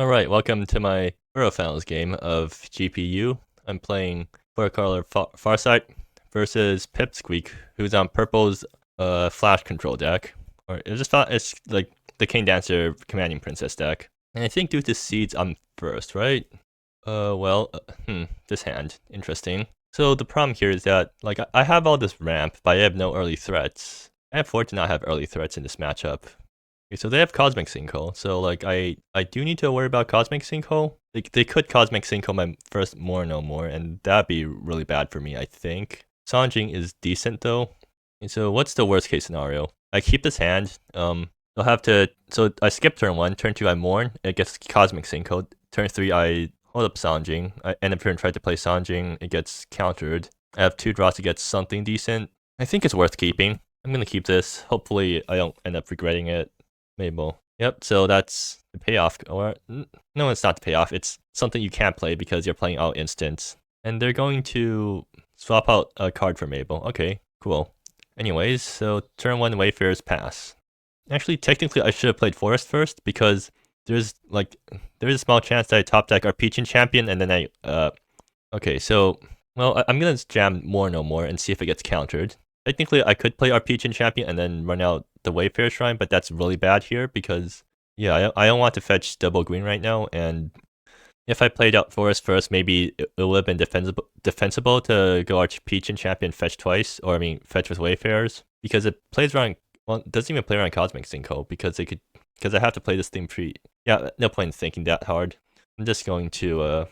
Alright, welcome to my Finals game of GPU. I'm playing for color Farsight versus Pipsqueak, who's on purple's flash control deck. Or it's like the King Dancer commanding princess deck. And I think due to seeds I'm first, right? This hand. Interesting. So the problem here is that like I have all this ramp, but I have no early threats. I am fortunate to not have early threats in this matchup. Okay, so they have Cosmic Sinkhole, so like I do need to worry about Cosmic Sinkhole. They could Cosmic Sinkhole my first no more, and that'd be really bad for me, I think. Sanjing is decent though. And so what's the worst case scenario? I keep this hand, they'll have to, so I skip turn 1, turn 2 I mourn, it gets Cosmic Sinkhole, turn 3 I hold up Sanjing, I end up here and try to play Sanjing, it gets countered. I have 2 draws to get something decent. I think it's worth keeping. I'm gonna keep this, hopefully I don't end up regretting it. Mable. Yep, so that's the payoff. Or no, it's not the payoff. It's something you can't play because you're playing out instants. And they're going to swap out a card for Mable. Okay, cool. Anyways, so turn 1 Wayfarer's pass. Actually, technically, I should have played Forest first because there's a small chance that I top deck Arpeggian Champion and then okay, so well, I'm gonna jam no more and see if it gets countered. Technically, I could play Arpeggian Champion and then run out the Wayfarer Shrine, but that's really bad here because, yeah, I don't want to fetch double green right now, and if I played out Forest first, maybe it would have been defensible to go Arpeggian Champion fetch twice, or I mean, fetch with Wayfarers, because it plays around, well, it doesn't even play around Cosmic Sinkhole, because I have to play this thing yeah, no point in thinking that hard. I'm just going to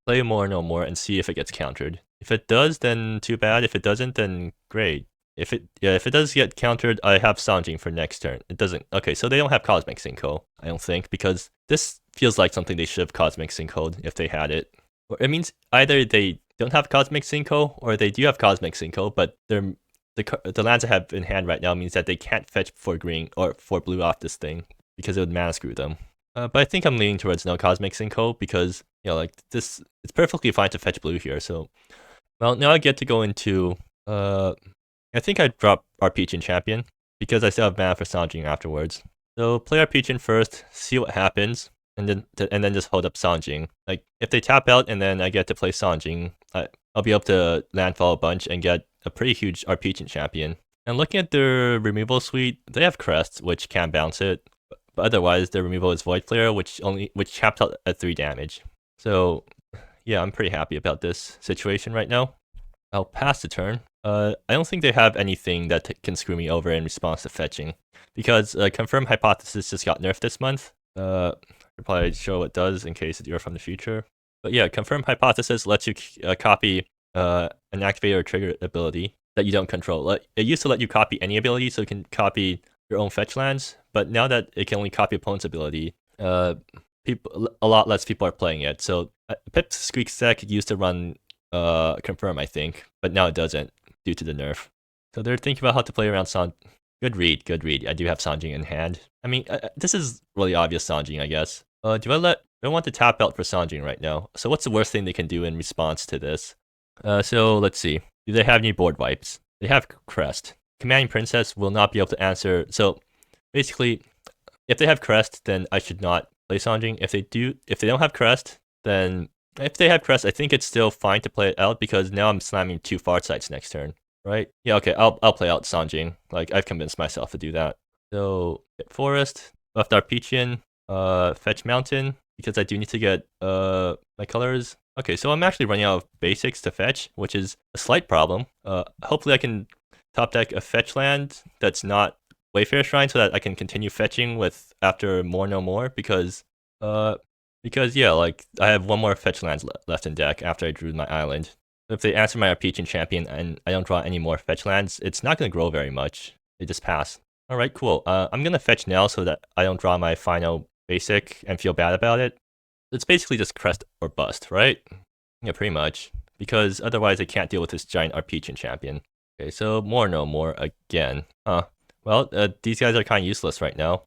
play no more and see if it gets countered. If it does, then too bad. If it doesn't, then great. If it does get countered, I have Sanjing for next turn. It doesn't. Okay, so they don't have Cosmic Sinkhole, I don't think, because this feels like something they should have Cosmic Sinkhole if they had it. Or it means either they don't have Cosmic Sinkhole, or they do have Cosmic Sinkhole, but the lands I have in hand right now means that they can't fetch for green or for blue off this thing because it would mana screw them. But I think I'm leaning towards no Cosmic Sinkhole because, you know, like this, it's perfectly fine to fetch blue here. So, well, now I get to go into I think I'd drop Arpeggian Champion, because I still have mana for Sanjing afterwards. So play Arpeggian first, see what happens, and then just hold up Sanjing. Like, if they tap out and then I get to play Sanjing, I'll be able to landfall a bunch and get a pretty huge Arpeggian Champion. And looking at their removal suite, they have Crest, which can bounce it, but otherwise their removal is Void Flare, which caps out at 3 damage. So yeah, I'm pretty happy about this situation right now. I'll pass the turn. I don't think they have anything that can screw me over in response to fetching, because Confirmed Hypothesis just got nerfed this month. I'll probably show what it does in case you're from the future. But yeah, Confirmed Hypothesis lets you copy an activate or trigger ability that you don't control. It used to let you copy any ability, so you can copy your own fetch lands, but now that it can only copy opponent's ability, a lot less people are playing it. So Pipsqueak's deck used to run Confirm, I think, but now it doesn't due to the nerf. So they're thinking about how to play around Good read. I do have Sanjing in hand. I mean, this is really obvious Sanjing, I guess. Do I want to tap out for Sanjing right now? So what's the worst thing they can do in response to this? So let's see. Do they have any board wipes? They have Crest. Commanding Princess will not be able to answer. So basically, if they have Crest, then I should not play Sanjing. If they don't have Crest, then if they have Crest, I think it's still fine to play it out because now I'm slamming 2 Farsights next turn, right? Yeah, okay, I'll play out Sanjing. Like, I've convinced myself to do that. So, get Forest, left Arpeggian, fetch Mountain, because I do need to get my colors. Okay, so I'm actually running out of basics to fetch, which is a slight problem. Hopefully I can top deck a fetch land that's not Wayfarer Shrine so that I can continue fetching with after no more, because yeah, like, I have 1 more fetch lands left in deck after I drew my island. So if they answer my Arpeggian Champion and I don't draw any more fetch lands, it's not going to grow very much. They just pass. Alright, cool. I'm going to fetch now so that I don't draw my final basic and feel bad about it. It's basically just Crest or bust, right? Yeah, pretty much. Because otherwise I can't deal with this giant Arpeggian Champion. Okay, so no more again. Well, these guys are kind of useless right now.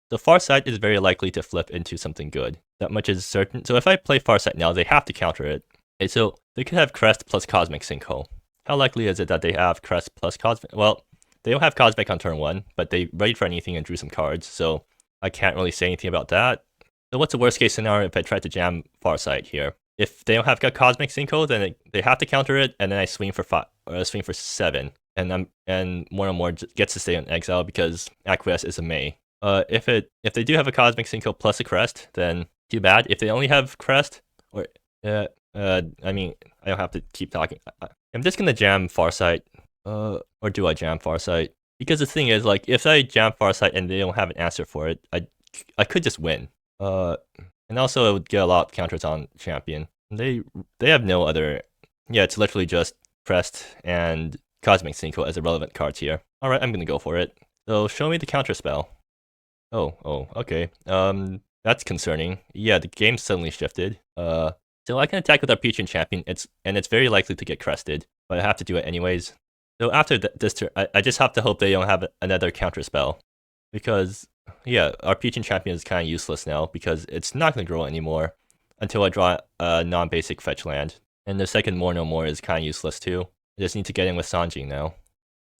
The Farsight is very likely to flip into something good. That much is certain. So if I play Farsight now, they have to counter it. Okay, so they could have Crest plus Cosmic Sinkhole. How likely is it that they have Crest plus Cosmic? Well, they don't have Cosmic on turn 1, but they readied for anything and drew some cards, so I can't really say anything about that. So what's the worst case scenario if I try to jam Farsight here? If they don't have a Cosmic Synchro, then they have to counter it, and then I swing for 5 or I swing for 7, and more gets to stay on exile because Acquiesce is a May. If they do have a Cosmic Synchro plus a Crest, then too bad. If they only have Crest, or I mean, I don't have to keep talking. I'm just gonna jam Farsight, or do I jam Farsight? Because the thing is, like, if I jam Farsight and they don't have an answer for it, I could just win. And also it would get a lot of counters on champion. They have no other. Yeah, it's literally just Crest and Cosmic Synchro as irrelevant cards here. All right, I'm gonna go for it. So show me the counter spell. Oh, okay. That's concerning. Yeah, the game suddenly shifted. So I can attack with our Peach and champion. It's very likely to get crested, but I have to do it anyways. So after this turn, I just have to hope they don't have another counter spell, because yeah, our Peach and champion is kind of useless now because it's not going to grow anymore until I draw a non-basic fetch land, and the second More No More is kind of useless too. I just need to get in with Sanjing now.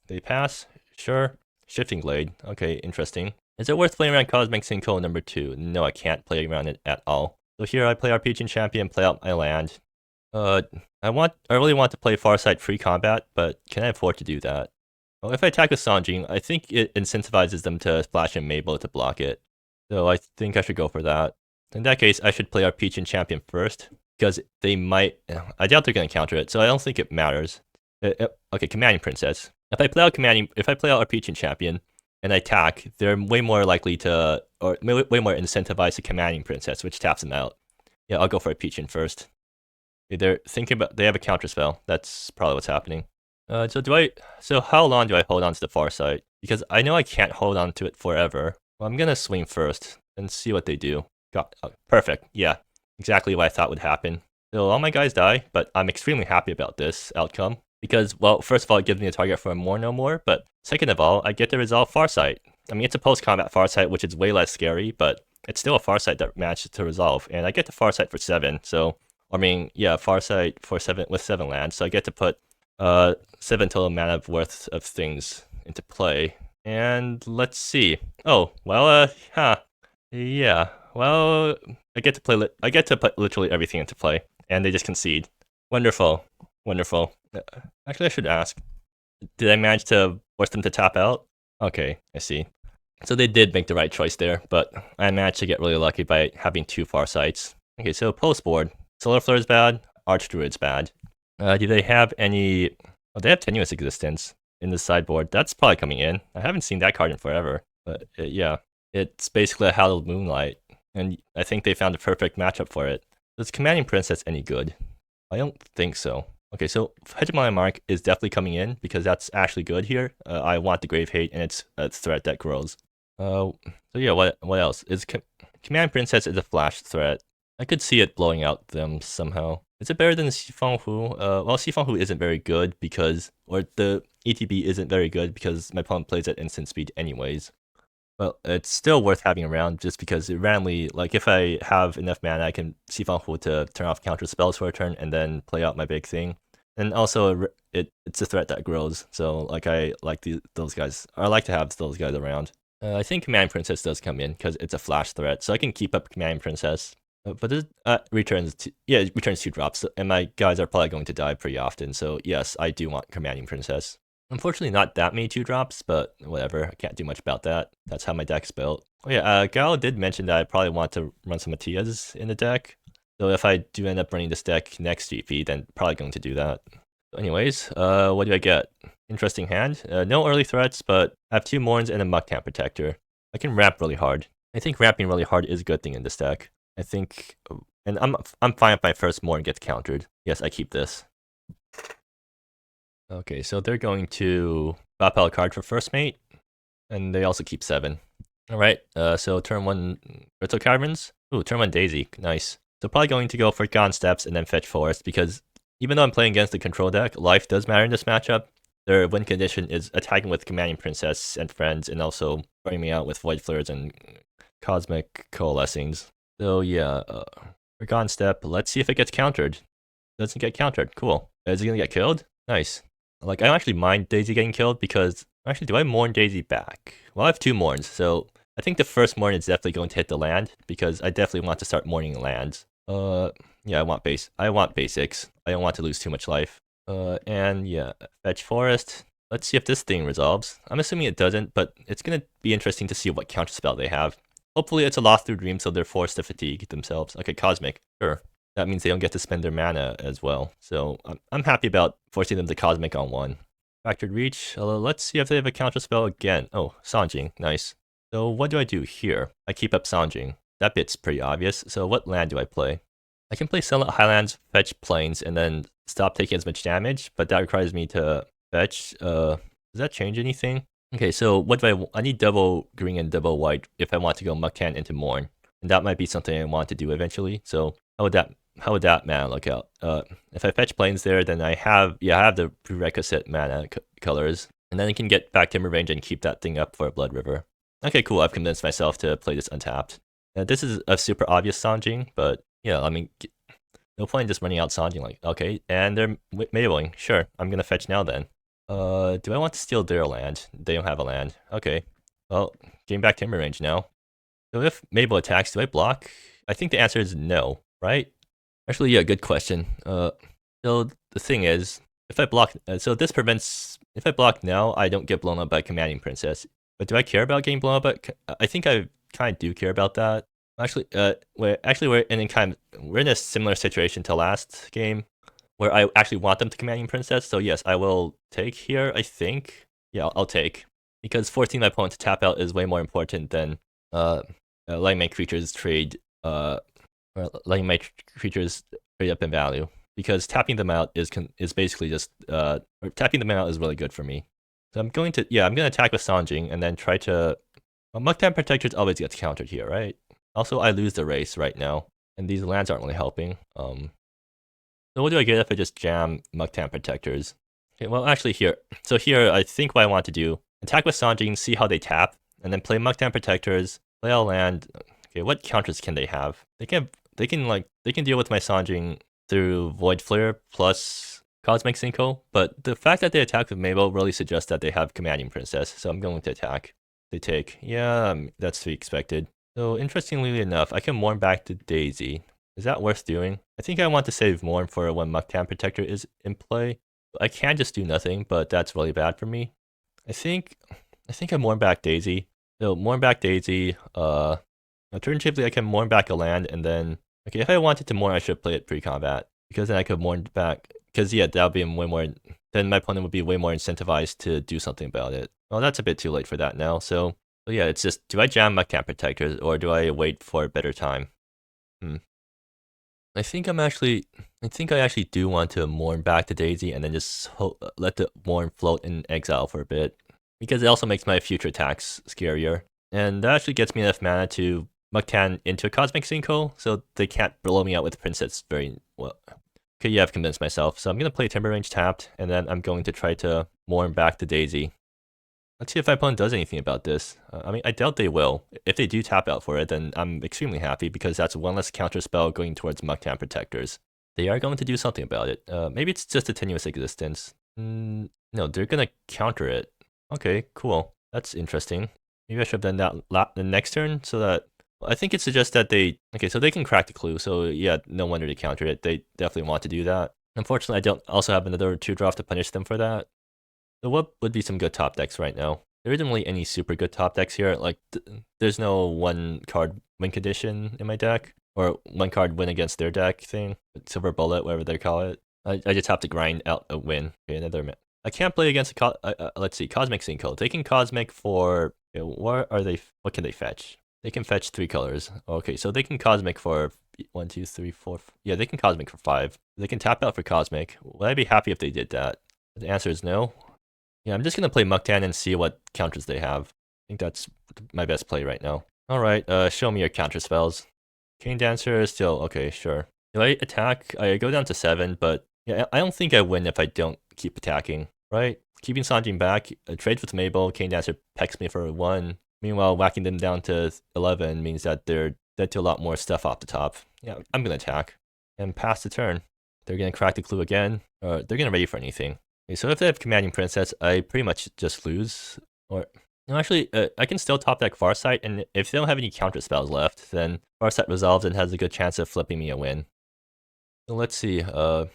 They pass, sure. Shifting Blade, okay, interesting. Is it worth playing around Cosmic Synchro number 2? No, I can't play around it at all. So here I play our Peach and champion, play out my land. I really want to play Farsight free combat, but can I afford to do that? Well, if I attack with Sanjing, I think it incentivizes them to splash in Mable to block it. So I think I should go for that. In that case, I should play our Peach and champion first, because they might. I doubt they're going to counter it, so I don't think it matters. Okay, Commanding Princess. If I play out our Peach and champion and I attack, they're way more likely to, or way more incentivized to Commanding Princess, which taps them out. Yeah, I'll go for a Peach in first. They're thinking about, they have a counter spell. That's probably what's happening. So how long do I hold on to the Farsight? Because I know I can't hold on to it forever. Well, I'm gonna swing first and see what they do. Perfect. Yeah, exactly what I thought would happen. So all my guys die, but I'm extremely happy about this outcome. Because, well, first of all, it gives me a target for a More No More, but second of all, I get to resolve Farsight. I mean, it's a post-combat Farsight, which is way less scary, but it's still a Farsight that manages to resolve, and I get to Farsight for 7, so, I mean, yeah, Farsight for 7 with 7 lands, so I get to put 7 total mana worth of things into play. And let's see. Oh, well, yeah, well, I get to put literally everything into play, and they just concede. Wonderful. Actually, I should ask. Did I manage to force them to tap out? Okay, I see. So they did make the right choice there, but I managed to get really lucky by having 2 Farsights. Okay, so post board. Solar Flare is bad. Archdruid's bad. Do they have any... Oh, they have Tenuous Existence in the sideboard. That's probably coming in. I haven't seen that card in forever. But yeah, it's basically a Hallowed Moonlight. And I think they found a perfect matchup for it. Is Commanding Princess any good? I don't think so. Okay, so Hegemony Mark is definitely coming in because that's actually good here. I want the Grave Hate, and it's a threat that grows. So yeah, what else? Command Princess is a flash threat. I could see it blowing out them somehow. Is it better than Sifang Hu? Well, Sifang Hu isn't very good because, or the ETB isn't very good because my opponent plays at instant speed anyways. Well, it's still worth having around just because it randomly, like if I have enough mana, I can Sifang Hu to turn off counter spells for a turn and then play out my big thing. And also, it's a threat that grows, so like I like those guys. I like to have those guys around. I think Command Princess does come in because it's a flash threat, so I can keep up Command Princess. But it returns 2 drops, and my guys are probably going to die pretty often. So yes, I do want Commanding Princess. Unfortunately, not that many 2 drops, but whatever. I can't do much about that. That's how my deck's built. Oh yeah, Gal did mention that I probably want to run some Matias in the deck. So if I do end up running this deck next GP, then probably going to do that. Anyways, what do I get? Interesting hand. No early threats, but I have 2 Morns and a Mucktown Protector. I can ramp really hard. I think ramping really hard is a good thing in this deck. I think, and I'm fine if my first Morn gets countered. Yes, I keep this. Okay, so they're going to drop out a card for first mate, and they also keep 7. All right, so turn 1 Crypto Caverns. Ooh, turn 1 Daisy, nice. So probably going to go for Gone Steps and then fetch Forest because even though I'm playing against the control deck, life does matter in this matchup. Their win condition is attacking with Commanding Princess and friends, and also burning me out with Void Flares and Cosmic Coalescings. So yeah, for Gone Step, let's see if it gets countered. Doesn't get countered, cool. Is it gonna get killed? Nice. Like, I don't actually mind Daisy getting killed because, actually, do I Mourn Daisy back? Well, I have 2 Mourns, so I think the first morning is definitely going to hit the land because I definitely want to start morning lands. Yeah, I want basics. I don't want to lose too much life. And yeah, fetch forest. Let's see if this thing resolves. I'm assuming it doesn't, but it's gonna be interesting to see what counterspell they have. Hopefully it's a lost through dream, so they're forced to fatigue themselves. Okay, cosmic. Sure. That means they don't get to spend their mana as well. So I'm happy about forcing them to cosmic on one. Factored reach. Let's see if they have a counterspell again. Oh, Sanjing. Nice. So what do I do here? I keep up Sanjing. That bit's pretty obvious. So what land do I play? I can play Sunlit Highlands, fetch plains, and then stop taking as much damage, but that requires me to fetch. Does that change anything? Okay, so what do I need double green and double white if I want to go Muktan into Morn. And that might be something I want to do eventually. So how would that mana look out? If I fetch plains there, then I have the prerequisite mana colors. And then I can get back Timber Range and keep that thing up for a Blood River. Okay, cool. I've convinced myself to play this untapped. This is a super obvious Sanjing, but yeah, I mean, no point in just running out Sanjing like, okay, and they're Mabling. Sure, I'm gonna fetch now then. Do I want to steal their land? They don't have a land. Okay, well, getting back Timber Range now. So if Mable attacks, do I block? I think the answer is no, right? Actually, yeah, good question. So the thing is, if I block, so this prevents, if I block now, I don't get blown up by Commanding Princess. But do I care about getting blown up? I think I kind of do care about that. Actually, we're in a similar situation to last game, where I actually want them to Commanding Princess. So yes, I will take here. I think, yeah, I'll take, because forcing my opponent to tap out is way more important than letting my creatures trade or letting my creatures trade up in value. Because tapping them out is basically just tapping them out is really good for me. So I'm going to attack with Sanjing and then try to. Well, Muktan Protectors always gets countered here, right? Also, I lose the race right now, and these lands aren't really helping. So what do I get if I just jam Muktan Protectors? Okay, well, actually here. So here, I think what I want to do, attack with Sanjing, see how they tap, and then play Muktan Protectors, play a land. Okay, what counters can they have? They can deal with my Sanjing through Void Flare plus Cosmic Sinkhole, but the fact that they attack with Mable really suggests that they have Commanding Princess, so I'm going to attack. They take. Yeah, that's to be expected. So interestingly enough, I can Mourn back to Daisy. Is that worth doing? I think I want to save Mourn for when Muktan Protector is in play. I can just do nothing, but that's really bad for me. I think I Mourn back Daisy. So Mourn back Daisy. Alternatively, I can Mourn back a land, and then okay, if I wanted to Mourn, I should play it pre-combat, because then I could Mourn back. Because yeah, that would be way more. Then my opponent would be way more incentivized to do something about it. Well, that's a bit too late for that now. So yeah, it's just, do I jam Muktan Protectors or do I wait for a better time? I think I actually do want to Mourn back to Daisy and then just let the Mourn float in exile for a bit, because it also makes my future attacks scarier, and that actually gets me enough mana to Muktan into a Cosmic Sinkhole, so they can't blow me out with Princess very well. Okay, yeah, I've convinced myself. So I'm going to play Timber Range tapped, and then I'm going to try to Mourn back to Daisy. Let's see if my opponent does anything about this. I mean, I doubt they will. If they do tap out for it, then I'm extremely happy, because that's one less counter spell going towards Muktan Protectors. They are going to do something about it. Maybe it's just a tenuous existence. No, they're going to counter it. Okay, cool. That's interesting. Maybe I should have done that the next turn, so that... I think it suggests that they... Okay, so they can crack the clue, so yeah, no wonder they counter it. They definitely want to do that. Unfortunately, I don't also have another 2-drop to punish them for that. So what would be some good top decks right now? There isn't really any super good top decks here. Like, there's no 1-card win condition in my deck, or 1-card win against their deck thing. Silver Bullet, whatever they call it. I just have to grind out a win. Okay, another... I can't play against let's see, Cosmic Sinkhole. They can Cosmic for... what can they fetch? They can fetch 3 colors. Okay, so they can Cosmic for 1, 2, 3, 4. Yeah, they can Cosmic for 5. They can tap out for Cosmic. Would I be happy if they did that? The answer is no. Yeah, I'm just gonna play Muktan and see what counters they have. I think that's my best play right now. Alright, show me your counter spells. Cane Dancer is still okay, sure. Do I attack? I go down to 7, but yeah, I don't think I win if I don't keep attacking, right? Keeping Sanjing back, trades with Mable, Cane Dancer pecks me for 1. Meanwhile, whacking them down to 11 means that they're dead to a lot more stuff off the top. Yeah, I'm gonna attack. And pass the turn. They're gonna crack the clue again, or they're gonna ready for anything. Okay, so if they have Commanding Princess, I pretty much just lose. Or No, actually, I can still top deck Farsight, and if they don't have any counter spells left, then Farsight resolves and has a good chance of flipping me a win. So let's see. I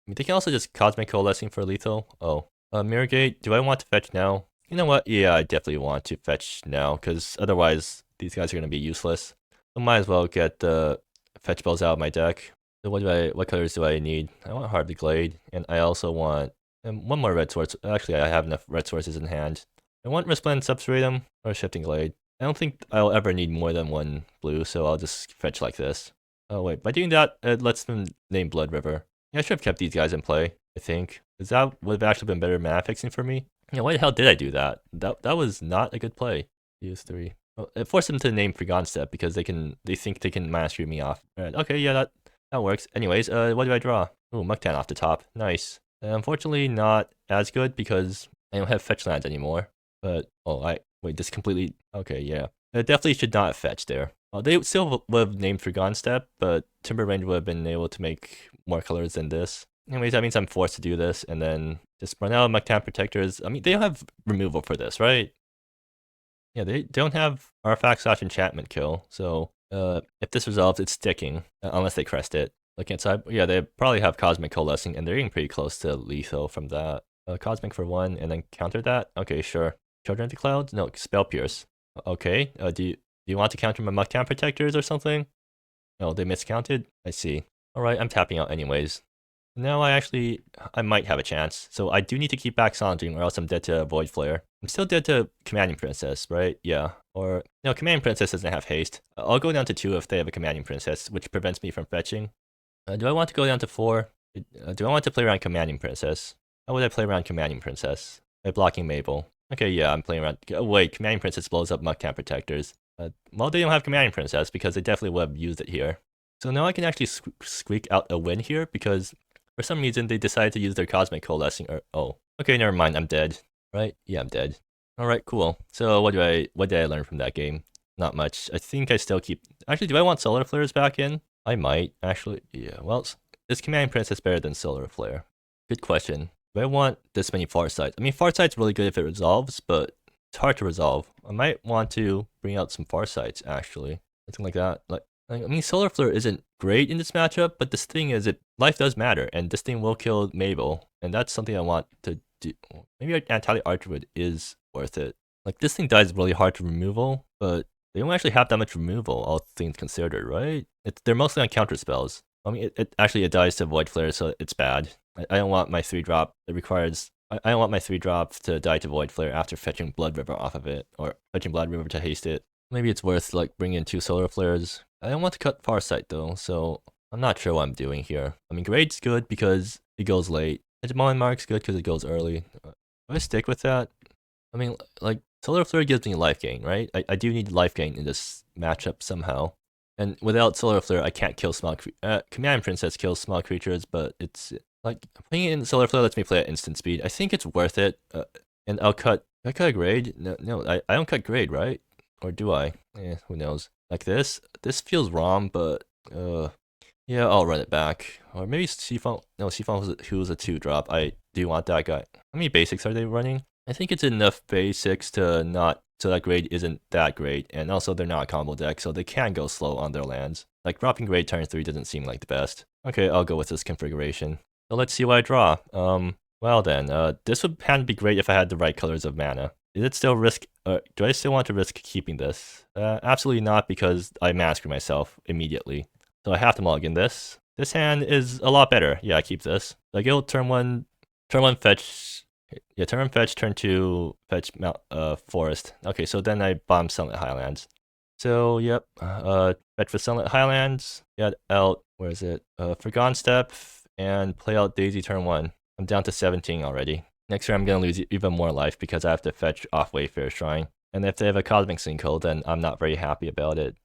mean, they can also just Cosmic Coalescing for lethal. Oh, Mirror Gate. Do I want to fetch now? You know what? Yeah, I definitely want to fetch now, because otherwise these guys are gonna be useless. So might as well get the fetch spells out of my deck. So what colors do I need? I want Hardly Glade, and I also want one more red source. Actually, I have enough red sources in hand. I want Resplendent Substratum or Shifting Glade. I don't think I'll ever need more than one blue, so I'll just fetch like this. Oh wait, by doing that, it lets them name Blood River. Yeah, I should have kept these guys in play, I think. Because that would have actually been better mana fixing for me. Yeah, why the hell did I do that? That was not a good play. Use 3. Well, it forced them to name Forgotten Step because they think they can mana screw me off. Right, okay, yeah, that works. Anyways, what do I draw? Ooh, Muktan off the top. Nice. Unfortunately, not as good because I don't have fetch lands anymore. But, wait, this completely, okay, yeah. It definitely should not have fetched there. They still would have named Forgotten Step, but Timber Range would have been able to make more colors than this. Anyways, that means I'm forced to do this, and then just run out of Muktan Protectors. I mean, they don't have removal for this, right? Yeah, they don't have Artifact/Enchantment kill, so if this resolves, it's sticking, unless they crest it. Look inside, yeah, they probably have Cosmic Coalescing, and they're getting pretty close to lethal from that. Cosmic for 1, and then counter that? Okay, sure. Children of the Clouds? No, Spell Pierce. Okay, do you want to counter my Muktan Protectors or something? No, they miscounted? I see. Alright, I'm tapping out anyways. Now I might have a chance. So I do need to keep back Sounding or else I'm dead to Void Flare. I'm still dead to Commanding Princess, right? Yeah. Or, no, Commanding Princess doesn't have haste. I'll go down to 2 if they have a Commanding Princess, which prevents me from fetching. Do I want to go down to 4? Do I want to play around Commanding Princess? How would I play around Commanding Princess? By blocking Mable. Okay, yeah, I'm playing around. Oh, wait, Commanding Princess blows up Muktan Protectors. Well, they don't have Commanding Princess because they definitely would have used it here. So now I can actually squeak out a win here because for some reason they decided to use their Cosmic Coalescing. Oh, okay, never mind. I'm dead. Right? Yeah, I'm dead. All right, cool. So what did I learn from that game? Not much. I think I still keep. Actually, do I want Solar Flares back in? I might actually. Yeah. Well, is Commanding Princess better than Solar Flare? Good question. Do I want this many Farsights? I mean, Farsight's really good if it resolves, but it's hard to resolve. I might want to bring out some Farsights, actually. Something like that. I mean, Solar Flare isn't great in this matchup, but this thing is, life does matter, and this thing will kill Mable, and that's something I want to do. Maybe Antalya Archwood is worth it. Like, this thing dies really hard to removal, but they don't actually have that much removal, all things considered, right? They're mostly on counter spells. I mean, it dies to Void Flare, so it's bad. I don't want my 3-drop. It requires. I don't want my 3-drop to die to Void Flare after fetching Blood River off of it, or fetching Blood River to haste it. Maybe it's worth like bringing in 2 Solar Flares. I don't want to cut Farsight though, so I'm not sure what I'm doing here. I mean, Grade's good because it goes late. Hegemon Mark's good because it goes early. Do I stick with that? I mean, like Solar Flare gives me life gain, right? I do need life gain in this matchup somehow. And without Solar Flare, I can't kill small Command Princess kills small creatures, but it's like playing it in Solar Flare lets me play at instant speed. I think it's worth it. And I'll cut. I cut a grade? No, I don't cut grade, right? Or do I? Who knows? Like this? This feels wrong, but yeah, I'll run it back. Or maybe Sifon. No, Sifon who's a 2-drop. I do want that guy. How many basics are they running? I think it's enough basics to not. So that grade isn't that great, and also they're not a combo deck, so they can go slow on their lands. Like dropping grade turn 3 doesn't seem like the best. Okay, I'll go with this configuration. So let's see what I draw. Well then, this would kind of be great if I had the right colors of mana. Is it still risk? Do I still want to risk keeping this? Absolutely not, because I massacre myself immediately. So I have to mulligan this. This hand is a lot better. Yeah, I keep this. So I go turn 1 fetch. Yeah, turn 1 fetch, turn 2 fetch forest. Okay, so then I bomb Sunlit Highlands. So yep, fetch for Sunlit Highlands. Get out. Where is it? Forgotten Step and play out Daisy turn 1. I'm down to 17 already. Next turn I'm gonna lose even more life because I have to fetch off Wayfarer Shrine. And if they have a Cosmic Sinkhole, then I'm not very happy about it.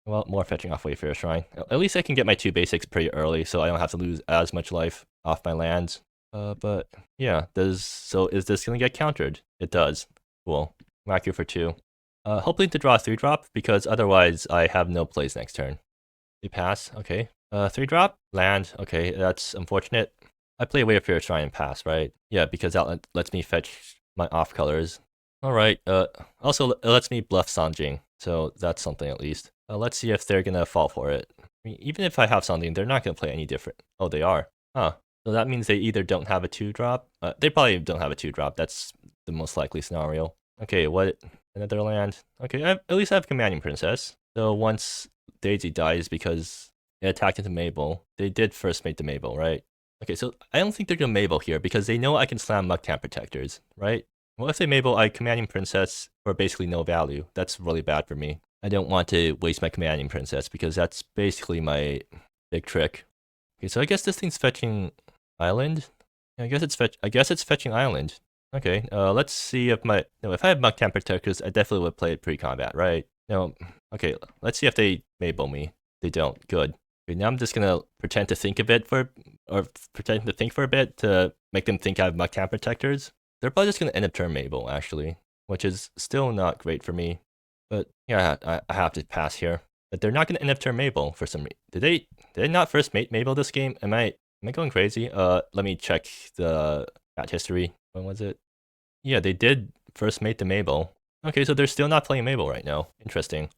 Well, more fetching off Wayfarer Shrine. At least I can get my 2 basics pretty early, so I don't have to lose as much life off my lands. But yeah, so is this gonna get countered? It does. Cool. Whack you for 2. Hoping to draw a 3-drop because otherwise I have no plays next turn. We pass. Okay. 3-drop land. Okay, that's unfortunate. I play Wayfarer Shrine and pass, right? Yeah, because that lets me fetch my off colors. Alright, also it lets me bluff Sanjing, so that's something at least. Let's see if they're gonna fall for it. I mean, even if I have something, they're not gonna play any different. Oh, they are. Huh. So that means they either don't have a 2-drop. They probably don't have a 2-drop. That's the most likely scenario. Okay, what? Another land. Okay, at least I have Commanding Princess. So once Daisy dies because it attacked into Mable, they did first mate the Mable, right? Okay, so I don't think they're gonna Mable here because they know I can slam Muktan Protectors, right? Well, if they Mable, I Commanding Princess for basically no value. That's really bad for me. I don't want to waste my Commanding Princess because that's basically my big trick. Okay, so I guess this thing's fetching Island. I guess it's fetching Island. Okay, let's see if if I had Muktan Protectors, I definitely would play it pre-combat, right? No, okay, let's see if they Mable me. They don't. Good. Okay, now I'm just gonna pretend to think a bit pretend to think for a bit to make them think I have Muktan Protectors. They're probably just gonna end up turn Mable, actually, which is still not great for me. But yeah, I have to pass here. But they're not gonna end up turn Mable for some reason. Did they not first mate Mable this game? Am I going crazy? Let me check the chat history. When was it? Yeah, they did first mate the Mable. Okay, so they're still not playing Mable right now. Interesting.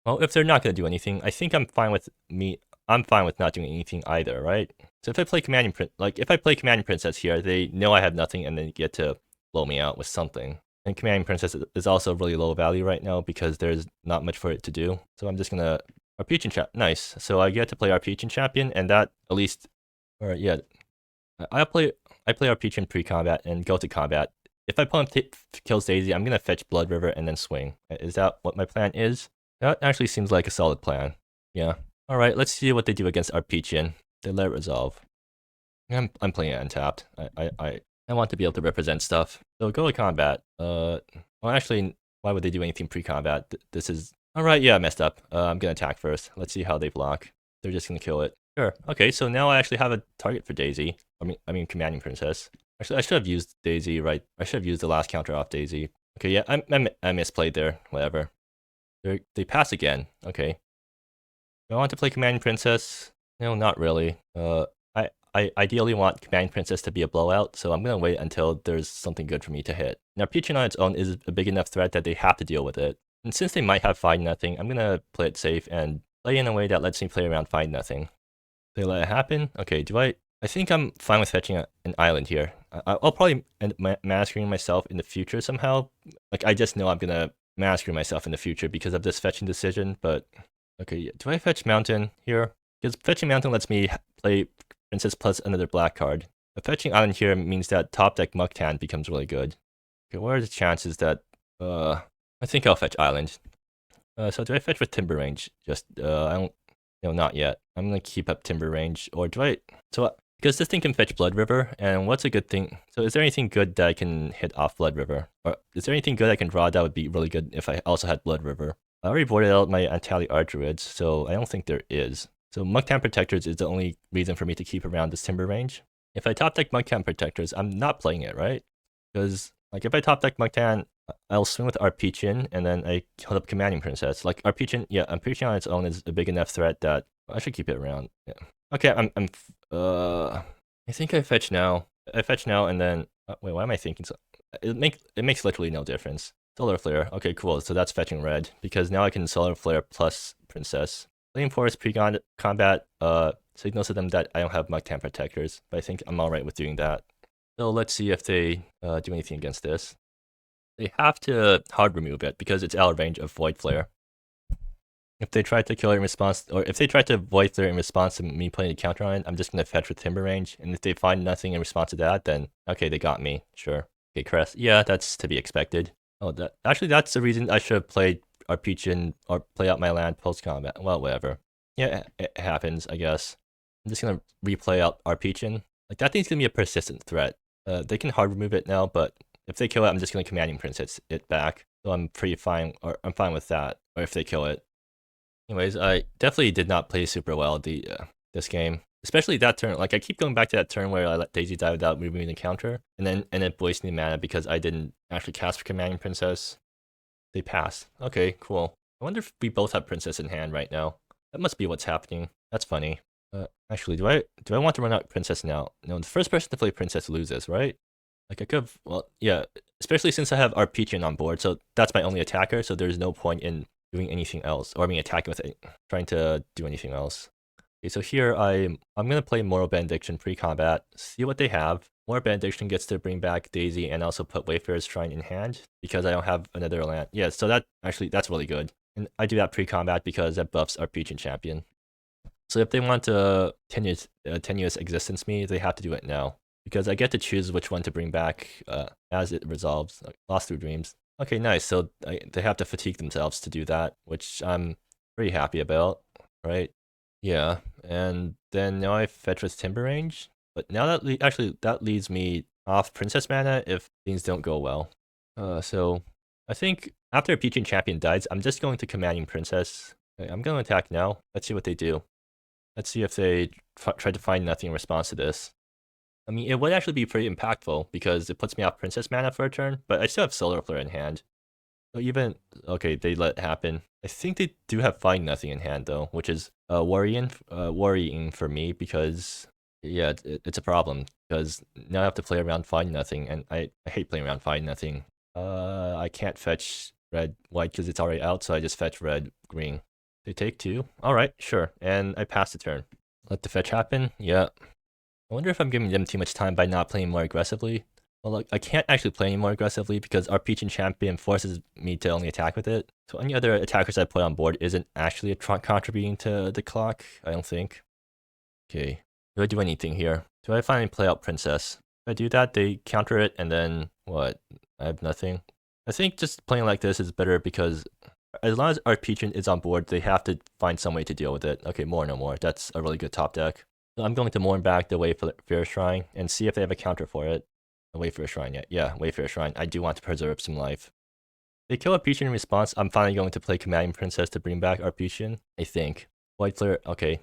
Well, if they're not gonna do anything, I think I'm fine with not doing anything either, right? So if I play Commanding Princess here, they know I have nothing and then get to blow me out with something. And Commanding Princess is also really low value right now because there's not much for it to do. So I'm just gonna Arpegian Champion. Nice. So I get to play Arpegian Champion, and that at least, or yeah, I play Arpegian pre-combat and go to combat. If my opponent kills Daisy, I'm gonna fetch Blood River and then swing. Is that what my plan is? That actually seems like a solid plan. Yeah. All right. Let's see what they do against Arpegian. They let it resolve. I'm playing it untapped. I want to be able to represent stuff. So go to combat. Well, actually, why would they do anything pre-combat? This is... Alright, yeah, I messed up. I'm gonna attack first. Let's see how they block. They're just gonna kill it. Sure. Okay, so now I actually have a target for Daisy. I mean Commanding Princess. Actually, I should have used Daisy, right? I should have used the last counter off Daisy. Okay, yeah, I misplayed there. Whatever. They pass again. Okay. Do I want to play Commanding Princess? No, not really. I ideally want Commanding Princess to be a blowout, so I'm going to wait until there's something good for me to hit. Now, Arpegian on its own is a big enough threat that they have to deal with it. And since they might have 5-0, I'm going to play it safe and play in a way that lets me play around 5-0. They let it happen? Okay, I think I'm fine with fetching an island here. I'll probably end up massacring myself in the future somehow. Like, I just know I'm going to massacre myself in the future because of this fetching decision, but... Okay, do I fetch Mountain here? Because fetching Mountain lets me play Princess plus another black card. But fetching Island here means that top deck Muktan becomes really good. Okay, what are the chances that... I think I'll fetch Island. So do I fetch with Timber Range? Just, I don't... No, not yet. I'm gonna keep up Timber Range, or do I... So, because this thing can fetch Blood River, and what's a good thing... So is there anything good that I can hit off Blood River? Or is there anything good I can draw that would be really good if I also had Blood River? I already boarded out my Antali Archdruids, so I don't think there is. So Muktan Protectors is the only reason for me to keep around this Timber Range. If I top deck Muktan Protectors, I'm not playing it, right? Because, like, if I top deck Muktan, I'll swing with Arpegian, and then I hold up Commanding Princess. Like, Arpegian on its own is a big enough threat that I should keep it around. Yeah. Okay, I think I fetch now. I fetch now, and then... wait, why am I thinking so? It makes literally no difference. Solar Flare. Okay, cool. So that's fetching red, because now I can Solar Flare plus Princess. Flame Force pre-combat signals to them that I don't have Muktan Protectors, but I think I'm alright with doing that. So let's see if they do anything against this. They have to hard remove it, because it's out of range of Void Flare. If they try to kill it in response, or if they try to Void Flare in response to me playing a counter on it, I'm just going to fetch with Timber Range, and if they find nothing in response to that, then okay, they got me, sure. Okay, Crest, yeah, that's to be expected. Oh, that's the reason I should have played Arpegian or play out my land post-combat. Well, whatever. Yeah, it happens, I guess. I'm just gonna replay out Arpegian. Like, that thing's gonna be a persistent threat. They can hard remove it now, but if they kill it, I'm just gonna Commanding Princess it back. So I'm fine with that, or if they kill it. Anyways, I definitely did not play super well this game. Especially that turn. Like, I keep going back to that turn where I let Daisy die without removing the counter, and then wasting the mana because I didn't actually cast for Commanding Princess. They passed. Okay, cool. I wonder if we both have Princess in hand right now. That must be what's happening. That's funny. Actually, do I want to run out Princess now? No, the first person to play Princess loses, right? Like I could, well, yeah, especially since I have Arpeggian on board, so that's my only attacker, so there's no point in doing anything else, or I mean attacking with it, trying to do anything else. Okay, so here I'm gonna play Moral Benediction pre-combat, see what they have. Moral Benediction gets to bring back Daisy and also put Wayfarer's Shrine in hand, because I don't have another land. Yeah, so that's really good. And I do that pre-combat because that buffs Arpeggian champion. So if they want to tenuous existence me, they have to do it now. Because I get to choose which one to bring back as it resolves. Like, Lost Through Dreams. Okay, nice. So they have to fatigue themselves to do that, which I'm pretty happy about, right? Yeah, and then now I fetch with Timber Range. But now that leaves me off Princess mana if things don't go well. So I think after a Peaching Champion dies, I'm just going to Commanding Princess. Okay, I'm going to attack now. Let's see what they do. Let's see if they try to find nothing in response to this. I mean, it would actually be pretty impactful because it puts me off Princess mana for a turn, but I still have Solar Flare in hand. So even, okay, they let it happen. I think they do have Find Nothing in hand though, which is worrying for me because, yeah, it's a problem because now I have to play around Find Nothing, and I hate playing around Find Nothing. I can't fetch red, white because it's already out, so I just fetch red, green. They take 2. All right, sure, and I pass the turn. Let the fetch happen. Yeah. I wonder if I'm giving them too much time by not playing more aggressively. Well, look, I can't actually play any more aggressively because our Peaching Champion forces me to only attack with it. So any other attackers I put on board isn't actually contributing to the clock, I don't think. Okay, do I do anything here? Do I finally play out Princess? If I do that, they counter it, and then what? I have nothing. I think just playing like this is better because as long as our Peaching is on board, they have to find some way to deal with it. Okay, more no more. That's a really good top deck. So I'm going to mourn back the Wayfarer Shrine and see if they have a counter for it. A Wayfarer Shrine, yeah, Wayfarer Shrine. I do want to preserve some life. They kill Arpeggian in response. I'm finally going to play Commanding Princess to bring back Arpeggian, I think. White Flare, okay.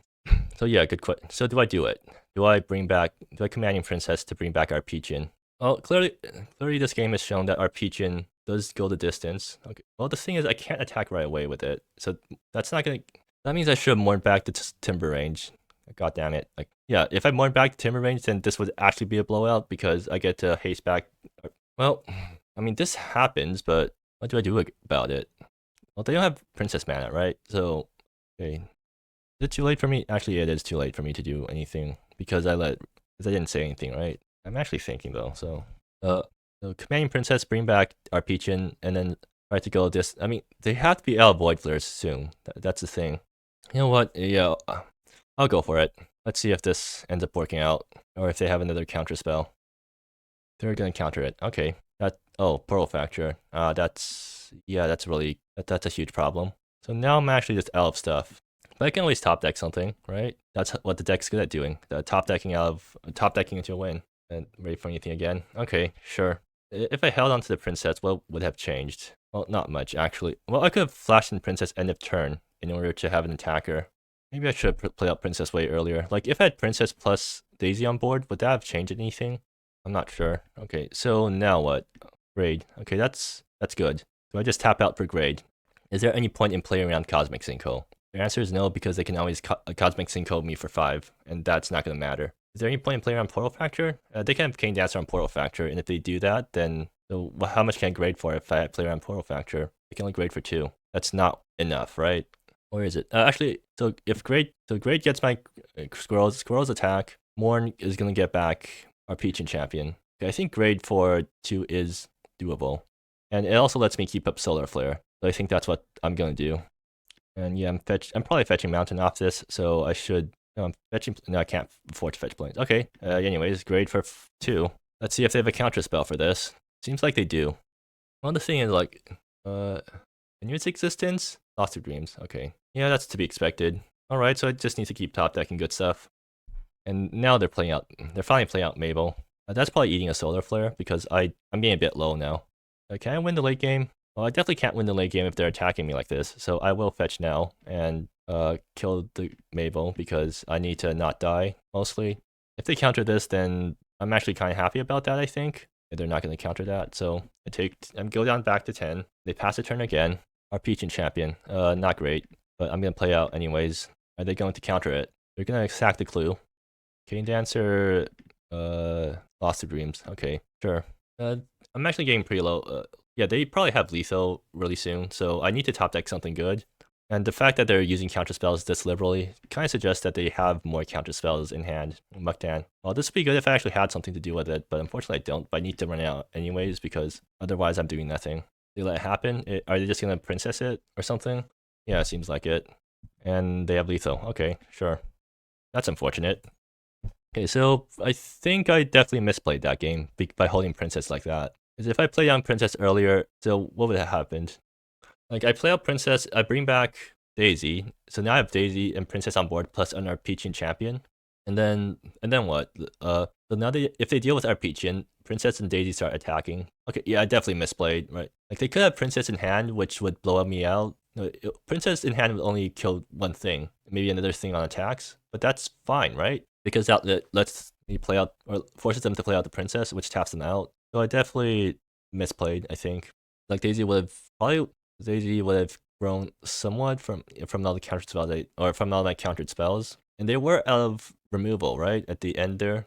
So yeah, good question. So do I do it? Do I Commanding Princess to bring back Arpeggian? Well, clearly this game has shown that Arpeggian does go the distance. Okay. Well, the thing is, I can't attack right away with it. So that's not gonna... That means I should have mourned back the Timber Range. God damn it. Like, yeah, if I mourn back the Timber Range, then this would actually be a blowout because I get to haste back. Well, I mean, this happens, but what do I do about it? Well, they don't have Princess mana, right? So, okay. Is it too late for me? Actually, it is too late for me to do anything because I didn't say anything, right? I'm actually thinking though, so Commanding Princess, bring back Arpeggian, and then try to go this. I mean, they have to be out of Void Flares soon. That's the thing. You know what? Yeah, I'll go for it. Let's see if this ends up working out, or if they have another counter spell. They're gonna counter it. Okay. Portal Fracture. That's a huge problem. So now I'm actually just out of stuff. But I can always top deck something, right? That's what the deck's good at doing. Top decking into a win. And ready for anything again? Okay, sure. If I held onto the Princess, what would have changed? Well, not much, actually. Well, I could have flashed in Princess end of turn in order to have an attacker. Maybe I should have played out Princess way earlier. Like, if I had Princess plus Daisy on board, would that have changed anything? I'm not sure. Okay, so now what? Grade. Okay, that's good. Do I just tap out for grade? Is there any point in playing around Cosmic Synchro? The answer is no, because they can always Cosmic Synchro me for 5, and that's not going to matter. Is there any point in playing around Portal Fracture? They can have Cane Dancer on Portal Fracture, and if they do that, then how much can I grade for if I play around Portal Fracture? I can only grade for 2. That's not enough, right? Or is it? Actually, so grade gets my Squirrel's attack. Mourn is going to get back our Peach and Champion. Okay, I think grade for 2 is doable. And it also lets me keep up Solar Flare. So I think that's what I'm going to do. And yeah, I'm probably fetching Mountain off this, so I should... No, I'm fetching... No, I can't afford to fetch Plains. Okay, anyways, grade for 2. Let's see if they have a counter spell for this. Seems like they do. Well, the thing is, like... Continuous Existence? Lost Through Dreams. Okay. Yeah, that's to be expected. Alright, so I just need to keep top decking good stuff. And now they're finally playing out Mable. That's probably eating a Solar Flare because I'm getting a bit low now. Can I win the late game? Well, I definitely can't win the late game if they're attacking me like this, so I will fetch now and kill the Mable because I need to not die, mostly. If they counter this, then I'm actually kind of happy about that, I think. They're not going to counter that, so I go down back to 10. They pass a turn again. Our Peach and Champion, not great, but I'm going to play out anyways. Are they going to counter it? They're going to sack the clue. Cane Dancer, Lost to Dreams. Okay, sure. I'm actually getting pretty low. Yeah, they probably have lethal really soon, so I need to top deck something good. And the fact that they're using counter spells this liberally kind of suggests that they have more counter spells in hand. Mukdan. Well, this would be good if I actually had something to do with it, but unfortunately I don't. But I need to run it out anyways because otherwise I'm doing nothing. They let it happen? Are they just gonna princess it or something? Yeah, it seems like it. And they have lethal. Okay, sure. That's unfortunate. Okay, so I think I definitely misplayed that game by holding princess like that. Because if I played down princess earlier, so what would have happened? Like I play out princess, I bring back Daisy, so now I have Daisy and princess on board plus an Arpechian champion, and then what? So now if they deal with Arpechian, princess and Daisy start attacking. Okay, yeah, I definitely misplayed, right? Like they could have princess in hand, which would blow me out. No, princess in hand would only kill one thing, maybe another thing on attacks, but that's fine, right? Because that lets me play out or forces them to play out the princess, which taps them out. So I definitely misplayed, I think. Like Daisy would have grown somewhat from all the countered spells or from all my countered spells. And they were out of removal, right? At the end there.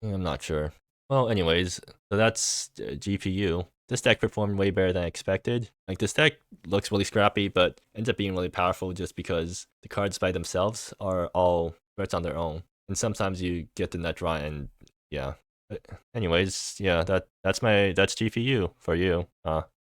I'm not sure. Well, anyways, so that's GPU. This deck performed way better than I expected. Like this deck looks really scrappy, but ends up being really powerful just because the cards by themselves are all threats on their own. And sometimes you get the net draw and yeah. Anyways, yeah, that's GPU for you.